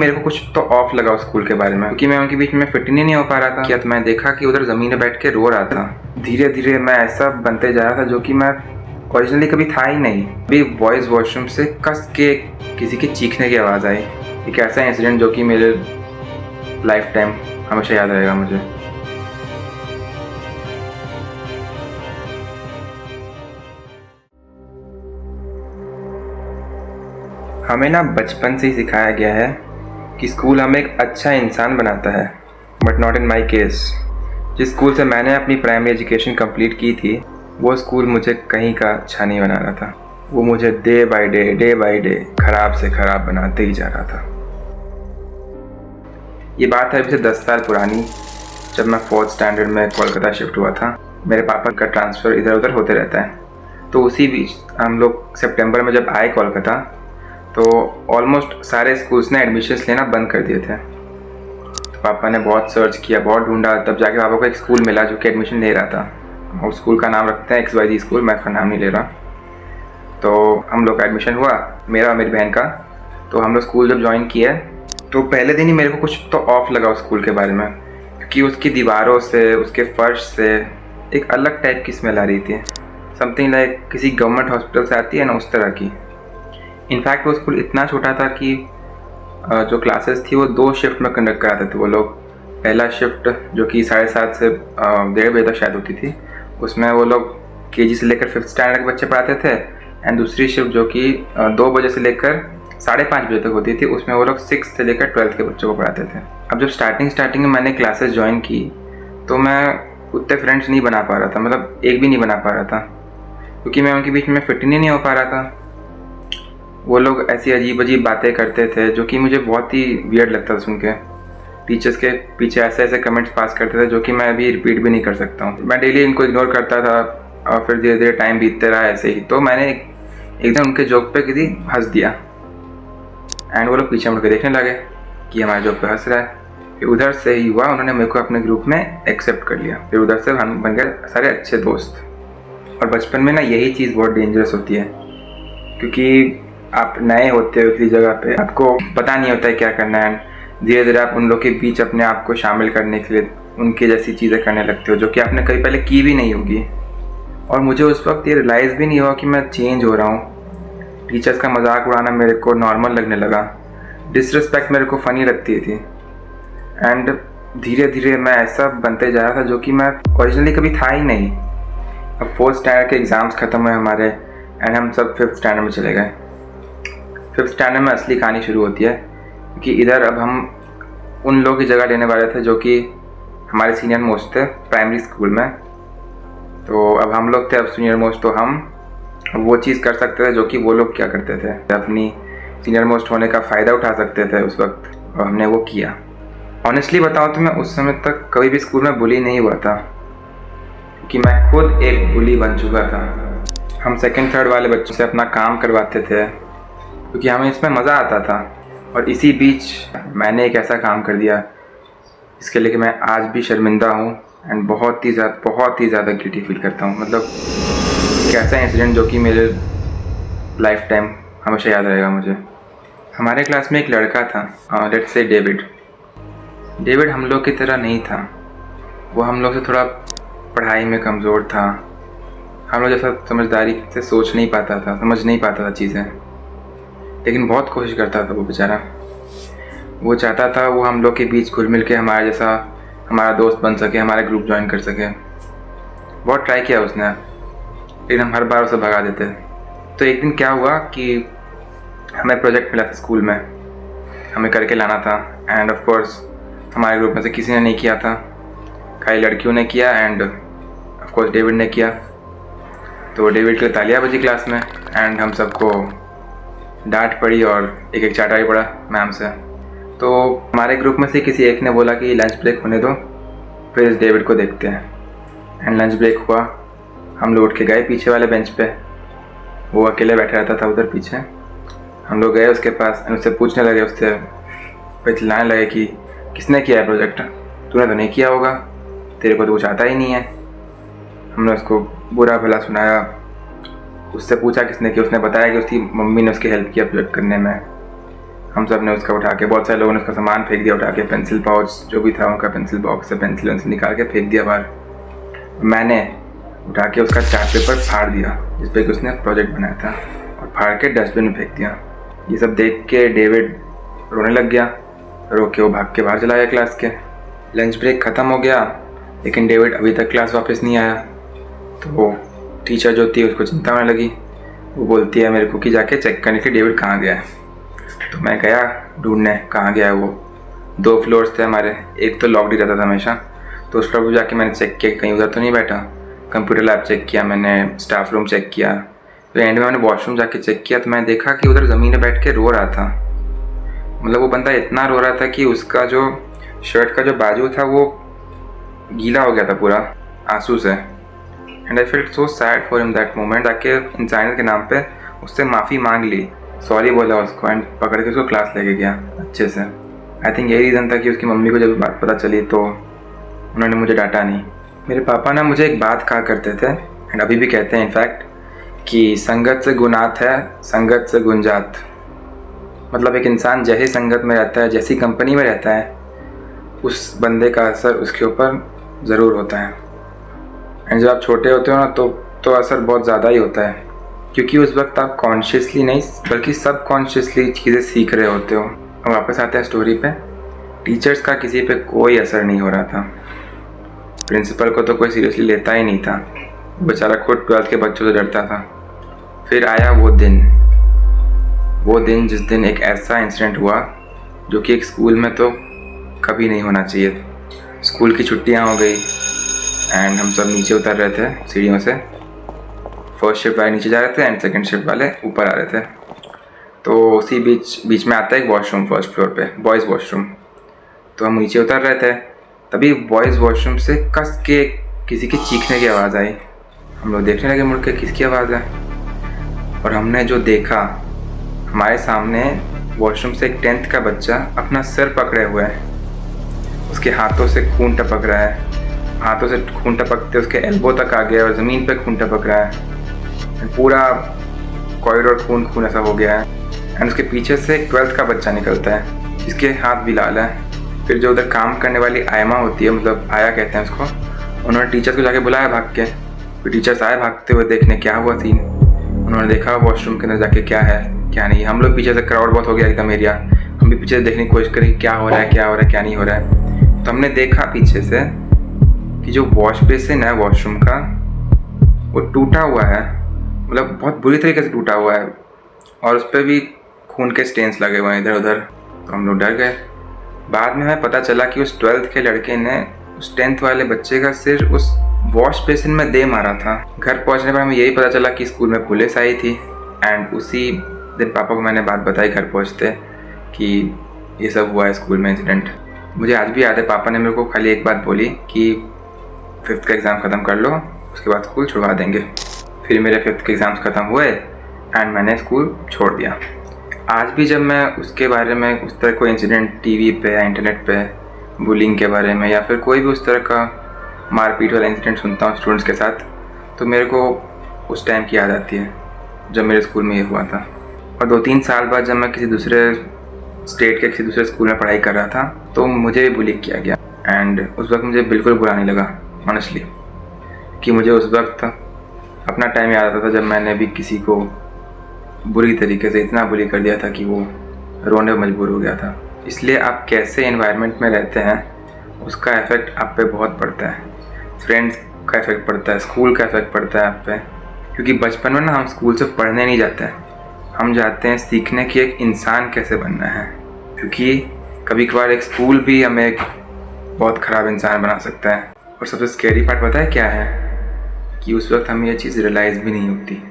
मेरे को कुछ तो ऑफ लगा उस स्कूल के बारे में, क्योंकि मैं उनके बीच में फिट नहीं हो पा रहा था। क्या तो मैं देखा कि उधर ज़मीन में बैठ के रो रहा था। धीरे धीरे मैं ऐसा बनते जा रहा था जो कि मैं ओरिजिनली कभी था ही नहीं। अभी बॉयज़ वॉशरूम से कस के किसी के चीखने की आवाज़ आई। एक ऐसा इंसिडेंट जो कि मेरे लाइफ टाइम हमेशा याद रहेगा मुझे। हमें ना बचपन से ही सिखाया गया है कि स्कूल हमें एक अच्छा इंसान बनाता है, but not in my case. जिस स्कूल से मैंने अपनी प्राइमरी एजुकेशन कंप्लीट की थी, वो स्कूल मुझे कहीं का अच्छा नहीं बना रहा था। वो मुझे डे बाय डे ख़राब से ख़राब बनाते ही जा रहा था। ये बात है अभी से 10 साल पुरानी, जब मैं 4th स्टैंडर्ड में कोलकाता शिफ्ट हुआ था। मेरे पापा का ट्रांसफ़र इधर उधर होते रहता है, तो उसी बीच हम लोग सितंबर में जब आए कोलकाता, तो ऑलमोस्ट सारे स्कूल्स ने एडमिशन्स लेना बंद कर दिए थे। तो पापा ने बहुत सर्च किया, बहुत ढूंढा, तब जाके पापा को एक स्कूल मिला जो कि एडमिशन ले रहा था। उस स्कूल का नाम रखते हैं XYZ स्कूल, मैं उसका नाम नहीं ले रहा। तो हम लोग का एडमिशन हुआ, मेरा और मेरी बहन का। तो हम लोग स्कूल जब ज्वाइन किया, तो पहले दिन ही मेरे को कुछ तो ऑफ लगा उस स्कूल के बारे में, क्योंकि उसकी दीवारों से, उसके फर्श से एक अलग टाइप की स्मेल आ रही थी। समथिंग लाइक किसी गवर्नमेंट हॉस्पिटल से आती है ना, उस तरह की। इनफैक्ट वो स्कूल इतना छोटा था कि जो क्लासेस थी वो 2 शिफ्ट में कंडक्ट कराते थे वो लोग। पहला शिफ्ट जो कि 7:30 से 1:30 बजे तक शायद होती थी, उसमें वो लोग KG से लेकर 5th स्टैंडर्ड के बच्चे पढ़ाते थे। एंड दूसरी शिफ्ट जो कि 2 बजे से लेकर 5:30 बजे तक होती थी, उसमें वो लोग 6th से लेकर 12th के बच्चों को पढ़ाते थे। अब जब स्टार्टिंग में मैंने क्लासेस ज्वाइन की, तो मैं उतने फ्रेंड्स नहीं बना पा रहा था, मतलब एक भी नहीं बना पा रहा था, क्योंकि मैं उनके बीच में फिट नहीं हो पा रहा था। वो लोग ऐसी अजीब अजीब बातें करते थे जो कि मुझे बहुत ही वियर्ड लगता था सुन के। टीचर्स के पीछे ऐसे ऐसे कमेंट्स पास करते थे जो कि मैं अभी रिपीट भी नहीं कर सकता हूँ। मैं डेली इनको इग्नोर करता था और फिर धीरे धीरे टाइम बीतते रहा ऐसे ही। तो मैंने एक दिन उनके जोक पे किसी हंस दिया, एंड वो लोग पीछे मुड़ के देखने लगे कि हमारे जोक पे हंस रहा है। फिर उधर से ही हुआ, उन्होंने मेरे को अपने ग्रुप में एक्सेप्ट कर लिया। फिर उधर से हम बन गए सारे अच्छे दोस्त। और बचपन में ना यही चीज़ बहुत डेंजरस होती है, क्योंकि आप नए होते हो किसी जगह पे, आपको पता नहीं होता है क्या करना है। धीरे धीरे आप उन लोग के बीच अपने आप को शामिल करने के लिए उनके जैसी चीज़ें करने लगते हो जो कि आपने कभी पहले की भी नहीं होगी। और मुझे उस वक्त ये रियलाइज़ भी नहीं हुआ कि मैं चेंज हो रहा हूँ। टीचर्स का मजाक उड़ाना मेरे को नॉर्मल लगने लगा, डिसरिस्पेक्ट मेरे को फ़नी लगती थी। एंड धीरे धीरे मैं ऐसा बनते जा रहा था जो कि मैं ओरिजिनली कभी था ही नहीं। अब 4th स्टैंडर्ड के एग्ज़ाम्स ख़त्म हुए हमारे, एंड हम सब 5th स्टैंडर्ड में चले गए। 5th स्टैंडर्ड में असली कहानी शुरू होती है, क्योंकि इधर अब हम उन लोगों की जगह लेने वाले थे जो कि हमारे सीनियर मोस्ट थे प्राइमरी स्कूल में। तो अब हम लोग थे अब सीनियर मोस्ट, तो हम वो चीज़ कर सकते थे जो कि वो लोग क्या करते थे, अपनी सीनियर मोस्ट होने का फ़ायदा उठा सकते थे उस वक्त, और हमने वो किया। ऑनेस्टली बताऊँ तो मैं उस समय तक कभी भी स्कूल में बुली नहीं हुआ था, क्योंकि मैं खुद एक बुली बन चुका था। हम 2nd 3rd वाले बच्चों से अपना काम करवाते थे क्योंकि हमें इसमें मज़ा आता था। और इसी बीच मैंने एक ऐसा काम कर दिया इसके लिए कि मैं आज भी शर्मिंदा हूँ, एंड बहुत ही ज़्यादा गिल्टी फील करता हूँ। मतलब एक ऐसा इंसिडेंट जो कि मेरे लाइफ टाइम हमेशा याद रहेगा मुझे। हमारे क्लास में एक लड़का था, लेट्स से डेविड हम लोग की तरह नहीं था। वो हम लोग से थोड़ा पढ़ाई में कमज़ोर था। हम लोग जैसा समझदारी से सोच नहीं पाता था, समझ नहीं पाता था चीज़ें, लेकिन बहुत कोशिश करता था वो बेचारा। वो चाहता था वो हम लोग के बीच घुल मिल के हमारे जैसा हमारा दोस्त बन सके, हमारा ग्रुप ज्वाइन कर सके। बहुत ट्राई किया उसने, लेकिन हम हर बार उसे भगा देते। तो एक दिन क्या हुआ कि हमें प्रोजेक्ट मिला था स्कूल में, हमें करके लाना था। एंड ऑफ कोर्स हमारे ग्रुप में से किसी ने नहीं किया था, खाली लड़कियों ने किया, एंड ऑफ कोर्स डेविड ने किया। तो डेविड के लिए तालियां बजी क्लास में, एंड हम सबको डांट पड़ी और एक चाटा भी पड़ा मैम से। तो हमारे ग्रुप में से किसी एक ने बोला कि लंच ब्रेक होने दो, फिर इस डेविड को देखते हैं। एंड लंच ब्रेक हुआ, हम लोग उठ के गए पीछे वाले बेंच पे। वो अकेले बैठा रहता था उधर पीछे। हम लोग गए उसके पास, उससे पूछने लगे, उससे फिर चिल्लाने लगे कि किसने किया है प्रोजेक्ट, तूने तो नहीं किया होगा, तेरे को तो कुछ आता ही नहीं है। हमने उसको बुरा भला सुनाया, उससे पूछा किसने किया, उसने बताया कि उसकी मम्मी ने उसकी हेल्प किया प्रोजेक्ट करने में। हम सब ने उसका उठा के, बहुत सारे लोगों ने उसका सामान फेंक दिया उठा के, पेंसिल पाउच जो भी था उनका, पेंसिल बॉक्स से पेंसिल निकाल के फेंक दिया बाहर। मैंने उठा के उसका चार्ट पेपर फाड़ दिया जिस पे कि उसने प्रोजेक्ट बनाया था, और फाड़ के डस्टबिन में फेंक दिया। ये सब देख के डेविड रोने लग गया। रो के वो भाग के बाहर चला गया क्लास के। लंच ब्रेक ख़त्म हो गया, लेकिन डेविड अभी तक क्लास वापस नहीं आया। तो वो टीचर जो थी उसको चिंता होने लगी। वो बोलती है मेरे को कि जाके चेक करने के डेविड कहाँ गया है। तो मैं गया ढूंढने कहाँ गया है वो। 2 फ्लोर्स थे हमारे, एक तो लॉक्ड ही रहता था हमेशा, तो उस फ्लोर पर जाके मैंने चेक किया कहीं उधर तो नहीं बैठा। कंप्यूटर लैब चेक किया मैंने, स्टाफ रूम चेक किया, तो एंड में मैंने वॉशरूम जाके चेक किया तो मैंने देखा कि उधर ज़मीन में बैठ के रो रहा था। मतलब वो बंदा इतना रो रहा था कि उसका जो शर्ट का जो बाजू था वो गीला हो गया था पूरा आंसू से। And I felt so sad for him that moment. आके इंसानियत के नाम पे उससे माफ़ी मांग ली, सॉरी बोला उसको, एंड पकड़ के उसको क्लास लेके गया अच्छे से। आई थिंक यही रीज़न था कि उसकी मम्मी को जब बात पता चली तो उन्होंने मुझे डांटा नहीं। मेरे पापा ना मुझे एक बात कहा करते थे, एंड अभी भी कहते हैं इनफैक्ट, कि संगत से गुनात है, संगत से गुंजात। मतलब एक इंसान जैसी संगत में रहता है, जैसी कंपनी में रहता है, उस बंदे का असर उसके ऊपर ज़रूर होता है। एंड जब आप छोटे होते हो ना तो असर बहुत ज़्यादा ही होता है, क्योंकि उस वक्त आप कॉन्शियसली नहीं बल्कि सब कॉन्शियसली चीज़ें सीख रहे होते हो। अब वापस आते हैं स्टोरी पे। टीचर्स का किसी पे कोई असर नहीं हो रहा था। प्रिंसिपल को तो कोई सीरियसली लेता ही नहीं था, बेचारा खुद 12th के बच्चों से डरता था। फिर आया वो दिन जिस दिन एक ऐसा इंसिडेंट हुआ जो कि एक स्कूल में तो कभी नहीं होना चाहिए। स्कूल की छुट्टियां हो गई एंड हम सब नीचे उतर रहे थे सीढ़ियों से। फर्स्ट शिफ्ट वाले नीचे जा रहे थे एंड सेकंड शिफ्ट वाले ऊपर आ रहे थे। तो उसी बीच में आता है एक वॉशरूम फर्स्ट फ्लोर पे, बॉयज़ वॉशरूम। तो हम नीचे उतर रहे थे, तभी बॉयज़ वॉशरूम से कस के किसी की चीखने की आवाज़ आई। हम लोग देखने लगे मुड़ के किसकी आवाज़ है, और हमने जो देखा, हमारे सामने वॉशरूम से एक 10th का बच्चा अपना सिर पकड़े हुए है। उसके हाथों से खून टपक रहा है, हाथों से खून टपकते उसके एल्बो तक आ गया और ज़मीन पे खून टपक रहा है। पूरा कॉरिडोर खून ऐसा हो गया है। एंड उसके पीछे से एक 12th का बच्चा निकलता है जिसके हाथ भी लाल है। फिर जो उधर काम करने वाली आयमा होती है, मतलब आया कहते हैं उसको, उन्होंने टीचर्स को जाके बुलाया भाग के। फिर टीचर्स आए भागते हुए देखने क्या हुआ सीन। उन्होंने देखा वॉशरूम के अंदर जाके क्या है क्या नहीं। हम लोग पीछे से, क्राउड बहुत हो गया एकदम एरिया, हम भी पीछे से देखने की कोशिश करी क्या हो रहा है क्या नहीं हो रहा है। तो हमने देखा पीछे से कि जो वॉश बेसिन है वॉशरूम का वो टूटा हुआ है, मतलब बहुत बुरी तरीके से टूटा हुआ है, और उस पर भी खून के स्टेन्स लगे हुए हैं इधर उधर। तो हम लोग डर गए। बाद में हमें पता चला कि उस 12th के लड़के ने उस 10th वाले बच्चे का सिर उस वॉश बेसिन में दे मारा था। घर पहुंचने पर हमें यही पता चला कि स्कूल में पुलिस आई थी। एंड उसी दिन पापा को मैंने बात बताई घर पहुंचते कि ये सब हुआ है स्कूल में इंसिडेंट। मुझे आज भी याद है, पापा ने मेरे को खाली एक बात बोली कि 5th का एग्ज़ाम ख़त्म कर लो, उसके बाद स्कूल छुड़वा देंगे। फिर मेरे 5th के एग्ज़ाम्स ख़त्म हुए एंड मैंने स्कूल छोड़ दिया। आज भी जब मैं उसके बारे में, उस तरह कोई इंसिडेंट टीवी पे या इंटरनेट पे बुलिंग के बारे में या फिर कोई भी उस तरह का मारपीट वाला इंसिडेंट सुनता हूँ स्टूडेंट्स के साथ, तो मेरे को उस टाइम की याद आती है जब मेरे स्कूल में ये हुआ था। और 2-3 साल बाद जब मैं किसी दूसरे स्टेट के किसी दूसरे स्कूल में पढ़ाई कर रहा था तो मुझे भी बुली किया गया। एंड उस वक्त मुझे बिल्कुल बुरा नहीं लगा ऑनेस्टली, कि मुझे उस वक्त अपना टाइम याद आता था जब मैंने भी किसी को बुरी तरीके से इतना बुली कर दिया था कि वो रोने मजबूर हो गया था। इसलिए आप कैसे एनवायरनमेंट में रहते हैं उसका इफ़ेक्ट आप पे बहुत पड़ता है। फ्रेंड्स का इफ़ेक्ट पड़ता है, स्कूल का इफ़ेक्ट पड़ता है आप पे, क्योंकि बचपन में ना हम स्कूल से पढ़ने नहीं जाते हैं, हम जाते हैं सीखने कि एक इंसान कैसे बनना है। क्योंकि कभी कभार एक स्कूल भी हमें एक बहुत ख़राब इंसान बना सकता है। और सबसे स्कैरी पार्ट पता है क्या है, कि उस वक्त हमें ये चीज़ रियलाइज़ भी नहीं होती।